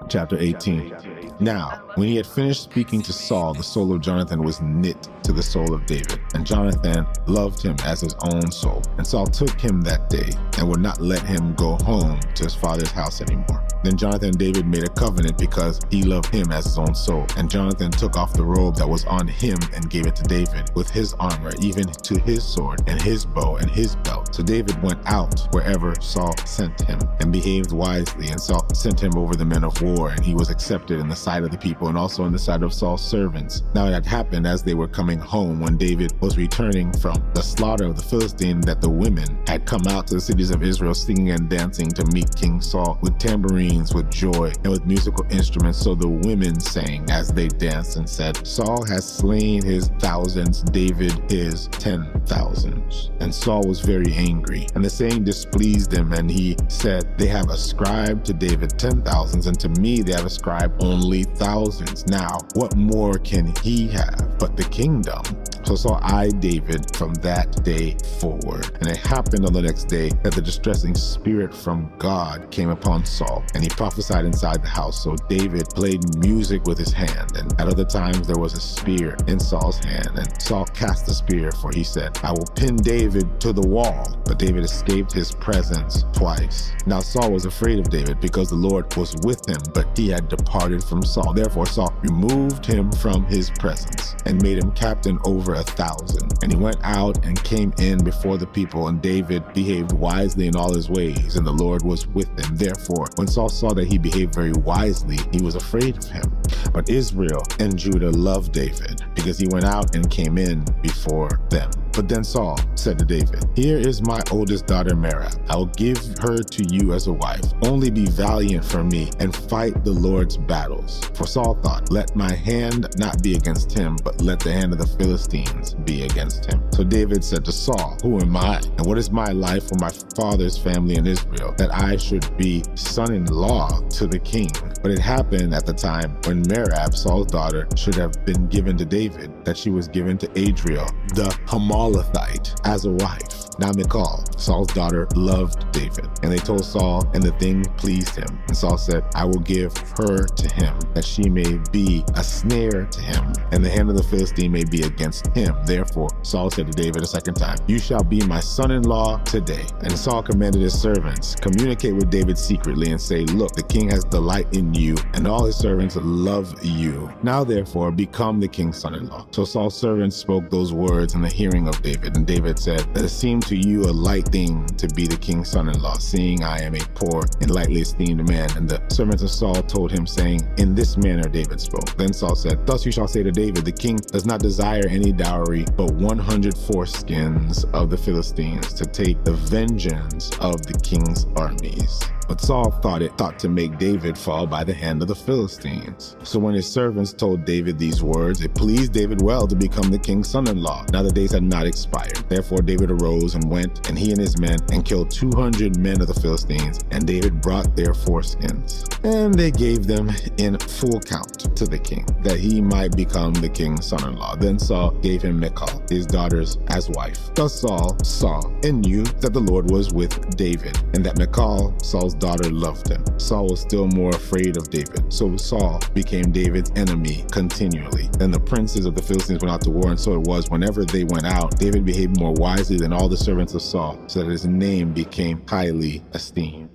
Chapter 18. Now, when he had finished speaking to Saul, the soul of Jonathan was knit to the soul of David, and Jonathan loved him as his own soul. And Saul took him that day and would not let him go home to his father's house anymore. Then Jonathan and David made a covenant because he loved him as his own soul. And Jonathan took off the robe that was on him and gave it to David, with his armor, even to his sword and his bow and his belt. So David went out wherever Saul sent him and behaved wisely. And Saul sent him over the men of war, and he was accepted in the sight of the people and also in the sight of Saul's servants. Now it had happened as they were coming home, when David was returning from the slaughter of the Philistine, that the women had come out to the cities of Israel singing and dancing to meet King Saul with tambourines, with joy, and with musical instruments. So the women sang as they danced and said, Saul has slain his thousands, David his 10,000s. And Saul was very angry, and the saying displeased him, and he said, they have ascribed to David 10,000s, and to me they have ascribed only thousands. Now what more can he have but the kingdom? So Saul eyed David from that day forward. And it happened on the next day that the distressing spirit from God came upon Saul, and he prophesied inside the house. So David played music with his hand, and at other times there was a spear in Saul's hand, and Saul cast the spear, for he said, I will pin David to the wall. But David escaped his presence twice. Now Saul was afraid of David, because the Lord was with him, but he had departed from Saul. Therefore Saul removed him from his presence and made him captain over 1,000. And he went out and came in before the people, and David behaved wisely in all his ways, and the Lord was with him. Therefore, when Saul saw that he behaved very wisely, he was afraid of him. But Israel and Judah loved David, because he went out and came in before them. But then Saul said to David, here is my oldest daughter Merab. I will give her to you as a wife. Only be valiant for me and fight the Lord's battles. For Saul thought, let my hand not be against him, but let the hand of the Philistines be against him. So David said to Saul, who am I, and what is my life for my father's family in Israel, that I should be son-in-law to the king? But it happened at the time when Merab, Saul's daughter, should have been given to David, that she was given to Adriel, the Hamalethite, as a wife. Now Michal, Saul's daughter, loved David, and they told Saul, and the thing pleased him. And Saul said, I will give her to him, that she may be a snare to him, and the hand of the Philistine may be against him. Therefore Saul said to David a second time, you shall be my son-in-law today. And Saul commanded his servants, communicate with David secretly, and say, look, the king has delight in you, and all his servants love you. Now therefore become the king's son-in-law. So Saul's servants spoke those words in the hearing of David. And David said, that it seemed to you a light thing to be the king's son-in-law, seeing I am a poor and lightly esteemed man. And the servants of Saul told him, saying, in this manner David spoke. Then Saul said, thus you shall say to David, the king does not desire any dowry, but 100 foreskins of the Philistines, to take the vengeance of the king's armies. But Saul thought to make David fall by the hand of the Philistines. So when his servants told David these words, it pleased David well to become the king's son-in-law. Now the days had not expired. Therefore David arose and went, and he and his men, and killed 200 men of the Philistines. And David brought their foreskins, and they gave them in full count to the king, that he might become the king's son-in-law. Then Saul gave him Michal, his daughters, as wife. Thus Saul saw and knew that the Lord was with David, and that Michal, Saul's daughter, loved him. Saul was still more afraid of David. So Saul became David's enemy continually. Then the princes of the Philistines went out to war, and so it was, whenever they went out, David behaved more wisely than all the servants of Saul, so that his name became highly esteemed.